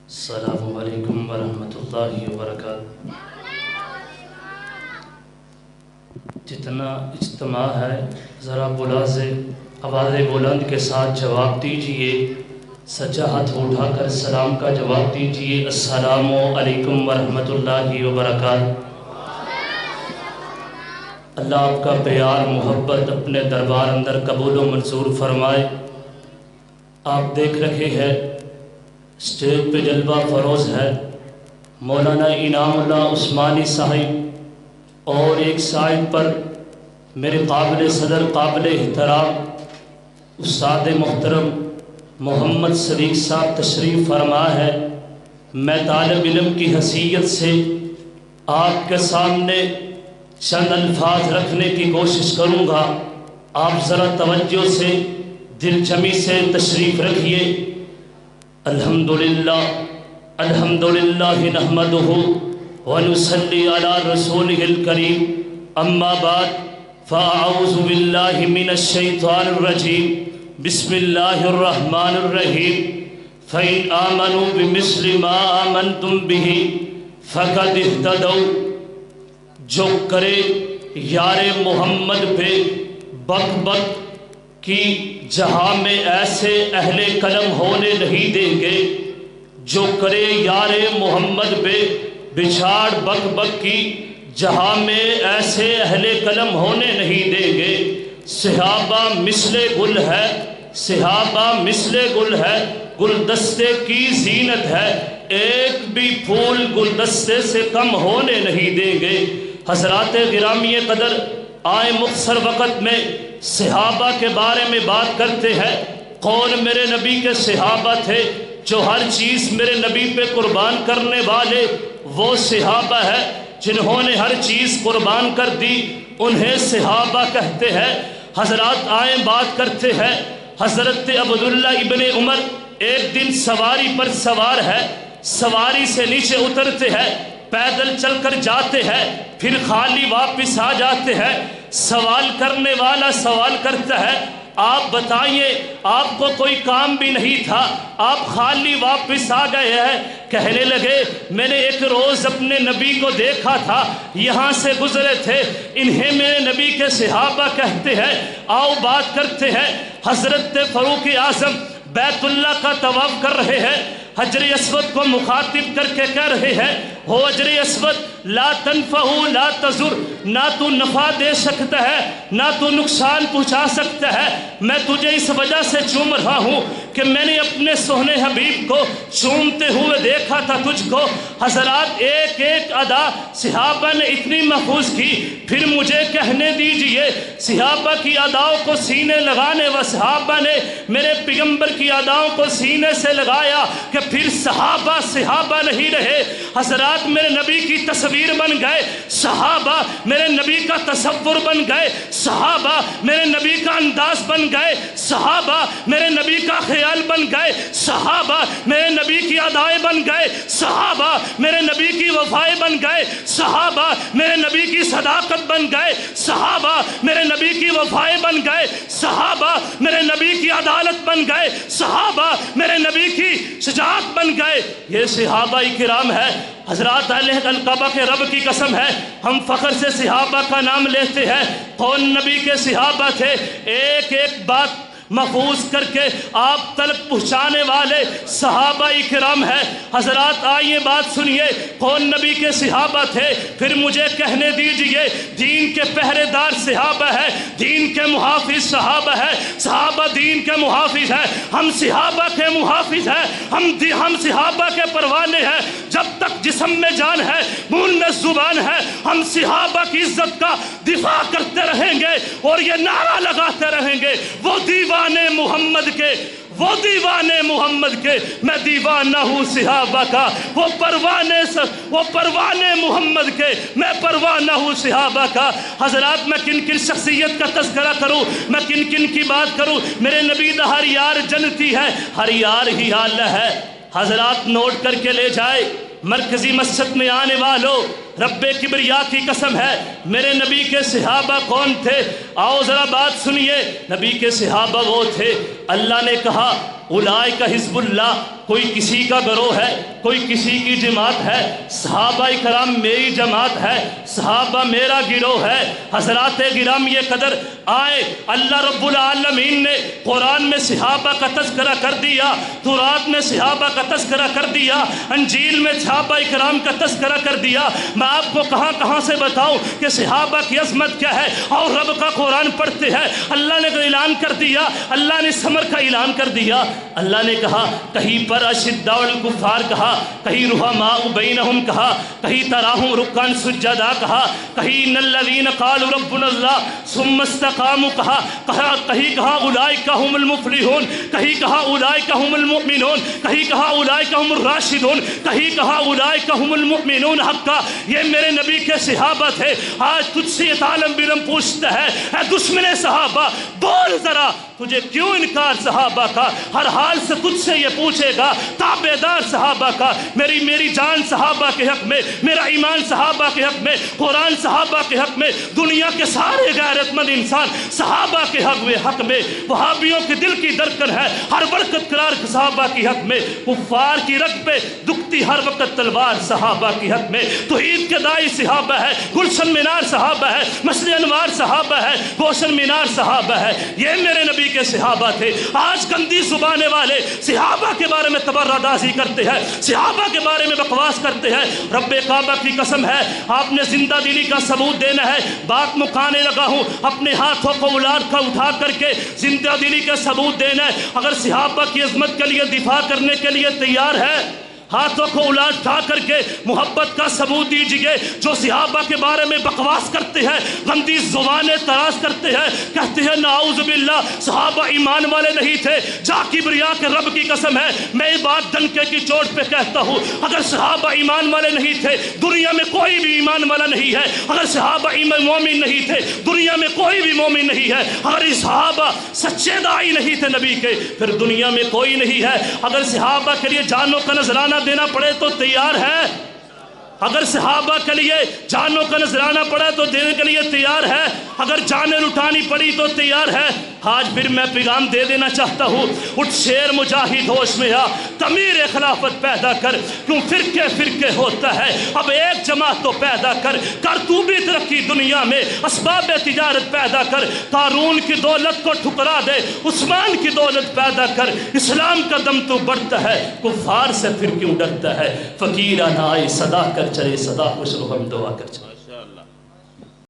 السلام علیکم ورحمۃ اللہ وبرکاتہ۔ جتنا اجتماع ہے ذرا بلازے آواز بلند کے ساتھ جواب دیجئے، سجا ہاتھ اٹھا کر سلام کا جواب دیجئے، السلام علیکم ورحمۃ اللہ وبرکاتہ۔ اللہ آپ کا پیار محبت اپنے دربار اندر قبول و منظور فرمائے۔ آپ دیکھ رکھے ہیں اسٹیج پہ جلوہ فروز ہے مولانا انعام اللہ عثمانی صاحب، اور ایک سائڈ پر میرے قابل صدر قابل احترام استاد محترم محمد صدیق صاحب تشریف فرما ہے۔ میں طالب علم کی حیثیت سے آپ کے سامنے چند الفاظ رکھنے کی کوشش کروں گا، آپ ذرا توجہ سے دل جمی سے تشریف رکھیے۔ الحمدللہ الحمدللہ نحمدہ ونصلی علی رسولہ الکریم، اما بعد فاعوذ باللہ من الشیطان الرجیم، بسم اللہ الرحمن الرحیم۔ فإن آمنوا بمثل ما آمنتم به فقد اهتدوا، جو کرے یار محمد پہ بک بک کی جہاں میں ایسے اہل قلم ہونے نہیں دیں گے، جو کرے یار محمد پہ بچھاڑ بک بک کی جہاں میں ایسے اہل قلم ہونے نہیں دیں گے۔ صحابہ مثل گل ہے، صحابہ مثل گل ہے، گلدستے کی زینت ہے، ایک بھی پھول گلدستے سے کم ہونے نہیں دیں گے۔ حضرات گرامی قدر، آئے مختصر وقت میں صحابہ کے بارے میں بات کرتے ہیں۔ کون میرے نبی کے صحابہ تھے جو ہر چیز میرے نبی پہ قربان کرنے والے؟ وہ صحابہ ہے جنہوں نے ہر چیز قربان کر دی، انہیں صحابہ کہتے ہیں۔ حضرات آئیں بات کرتے ہیں، حضرت عبداللہ ابن عمر ایک دن سواری پر سوار ہے، سواری سے نیچے اترتے ہیں، پیدل چل کر جاتے ہیں، پھر خالی واپس آ جاتے ہیں۔ سوال کرنے والا سوال کرتا ہے، آپ بتائیے آپ کو کوئی کام بھی نہیں تھا، آپ خالی واپس آ گئے ہیں؟ کہنے لگے میں نے ایک روز اپنے نبی کو دیکھا تھا، یہاں سے گزرے تھے، انہیں میرے نبی کے صحابہ کہتے ہیں۔ آؤ بات کرتے ہیں، حضرت فاروق اعظم بیت اللہ کا طواف کر رہے ہیں، حجر اسود کو مخاطب کر کے کہہ رہے ہیں، ہو حجر اسود لا تنفع لا تضر، نہ تو نفع دے سکتا ہے نہ تو نقصان پہنچا سکتا ہے، میں تجھے اس وجہ سے چوم رہا ہوں کہ میں نے اپنے سونے حبیب کو چومتے ہوئے دیکھا تھا تجھ کو۔ حضرات ایک ایک ادا صحابہ نے اتنی محفوظ کی، پھر مجھے کہنے دیجئے صحابہ کی اداؤں کو سینے لگانے و صحابہ نے میرے پیغمبر کی اداؤں کو سینے سے لگایا کہ پھر صحابہ صحابہ نہیں رہے۔ حضرات میرے نبی کی تصویر بن گئے، صحابہ میرے نبی کا تصور بن گئے، صحابہ میرے نبی کا انداز بن گئے، صحابہ میرے نبی کا خیال بن گئے، صحابہ میرے نبی کی ادائیں بن گئے، صحابہ میرے نبی کی وفائیں بن گئے، صحابہ میرے نبی کی صداقت بن گئے، صحابہ میرے نبی کی وفائیں بن گئے، صحابہ میرے نبی کی عدالت بن گئے، صحابہ میرے نبی کی شجاعت بن گئے۔ یہ صحابہ کرام ہے۔ حضرات اہل الکعبہ کے رب کی قسم ہے، ہم فخر سے صحابہ کا نام لیتے ہیں۔ کون نبی کے صحابہ تھے؟ ایک ایک بات محفوظ کر کے آپ تلک پہنچانے والے صحابہ کرام ہیں۔ حضرات آئیے بات سنیے، کون نبی کے صحابہ تھے؟ پھر مجھے کہنے دیجئے، دین کے پہرے دار صحابہ ہے، دین کے محافظ صحابہ ہے، صحابہ دین کے محافظ ہیں، ہم صحابہ کے محافظ ہیں، ہم صحابہ کے پروانے ہیں۔ جب تک جسم میں جان ہے، منہ میں زبان ہے، ہم صحابہ کی عزت کا دفاع کرتے رہیں گے اور یہ نعرہ لگاتے رہیں گے، وہ دیوانے محمد کے، وہ دیوانے محمد کے، میں دیوانہ ہوں صحابہ کا، وہ پروانے محمد کے، میں پروانہ ہوں صحابہ کا۔ حضرات میں کن کن شخصیت کا تذکرہ کروں، میں کن کن کی بات کروں؟ میرے نبی دا ہر یار جنتی ہے، ہر یار ہی آلہ ہے۔ حضرات نوٹ کر کے لے جائے، مرکزی مسجد میں آنے والوں، رب کبریا کی قسم ہے میرے نبی کے صحابہ کون تھے؟ آؤ ذرا بات سنیے، نبی کے صحابہ وہ تھے، اللہ نے کہا اولئک حزب اللہ، کوئی کسی کا گروہ ہے، کوئی کسی کی جماعت ہے، صحابہ کرام میری جماعت ہے، صحابہ میرا گروہ ہے۔ حضرات گرام یہ قدر آئے، اللہ رب العالمین نے قرآن میں صحابہ کا تذکرہ کر دیا، تورات میں صحابہ کا تذکرہ کر دیا، انجیل میں صحابہ کرام کا تذکرہ کر دیا۔ میں آپ کو کہاں کہاں سے بتاؤں کہ صحابہ کی عظمت کیا ہے، اور رب کا قرآن پڑھتے ہیں اللہ نے اعلان کر دیا، اللہ نے ثمر کا اعلان کر دیا۔ اللہ نے کہا کہیں پر اشداء الکفار کہا، کہیں رحماء بینہم کہا، کہیں تراہم رکعا سجدا کہا، کہیں ان الذین قالوا ربنا اللہ ثم استقاموا کہا، کہیں کہا اولئک هم المفلحون، کہیں کہا اولئک هم المؤمنون، کہیں کہا اولئک هم الراشدون، کہیں کہا اولئک هم المؤمنون حقا۔ یہ میرے نبی کے صحابہ تھے۔ آج تجھ سے یہ عالم علم پوچھتا ہے، اے دشمن صحابہ بول ذرا تجھے کیوں انکار صحابہ کا؟ ہر حال سے تجھ سے یہ پوچھے گا تابعدار صحابہ کا، میری جان صحابہ کے حق میں، میرا ایمان صحابہ کے حق میں، قرآن صحابہ کے حق میں، دنیا کے سارے غیرت مند انسان صحابہ کے حق میں۔ وہابیوں کے دل کی دھڑکن ہے ہر برکت قرار صحابہ کی حق میں، کفار کی رگ پہ دکھتی ہر وقت تلوار صحابہ کی حق میں۔ توحید کے دائی صحابہ ہے، گلشن مینار صحابہ ہے، مسجد انوار صحابہ ہے، گوشن مینار صحابہ ہے۔ یہ میرے نبی کے صحابہ تھے۔ آج گندی زبانے والے صحابہ کے بارے میں تبرادازی کرتے ہیں، صحابہ کے بارے میں بکواس کرتے ہیں۔ رب کعبہ کی قسم ہے آپ نے زندہ دلی کا ثبوت دینا ہے، بات مکانے لگا ہوں، اپنے ہاتھوں کو اولاد کا اٹھا کر کے زندہ دلی کا ثبوت دینا ہے۔ اگر صحابہ کی عظمت کے لیے دفاع کرنے کے لیے تیار ہے، ہاتھوں کو الٹ اٹھا کر کے محبت کا ثبوت دیجئے۔ جو صحابہ کے بارے میں بکواس کرتے ہیں، گندی زبانیں تراش کرتے ہیں، کہتے ہیں نعوذ باللہ صحابہ ایمان والے نہیں تھے، جا کبریا کے رب کی قسم ہے میں یہ بات ڈنکے کی چوٹ پہ کہتا ہوں، اگر صحابہ ایمان والے نہیں تھے دنیا میں کوئی بھی ایمان والا نہیں ہے۔ اگر صحابہ مومن نہیں تھے دنیا میں کوئی بھی مومن نہیں ہے۔ اگر یہ صحابہ سچے داعی نہیں تھے نبی کے، پھر دنیا میں کوئی نہیں ہے۔ اگر صحابہ کے لیے جانوں کا نذرانہ دینا پڑے تو تیار ہے، اگر صحابہ کے لیے جانوں کا نذرانہ پڑے تو دینے کے لیے تیار ہے، اگر جانیں لٹانی پڑی تو تیار ہے۔ آج پھر میں پیغام دے دینا چاہتا ہوں، اٹھ شیر مجاہد ہوش میں آ، تعمیر خلافت پیدا کر، کیوں فرقے فرقے ہوتا ہے، اب ایک جماعت تو پیدا کر تو بھی ترقی دنیا میں، اسباب تجارت پیدا کر، قارون کی دولت کو ٹھکرا دے، عثمان کی دولت پیدا کر، اسلام کا دم تو بڑھتا ہے، کفار سے پھر کیوں ڈرتا ہے، فقیرانہ آئے صدا کر چلے، صدا خوش رو ہم دعا کر چلے۔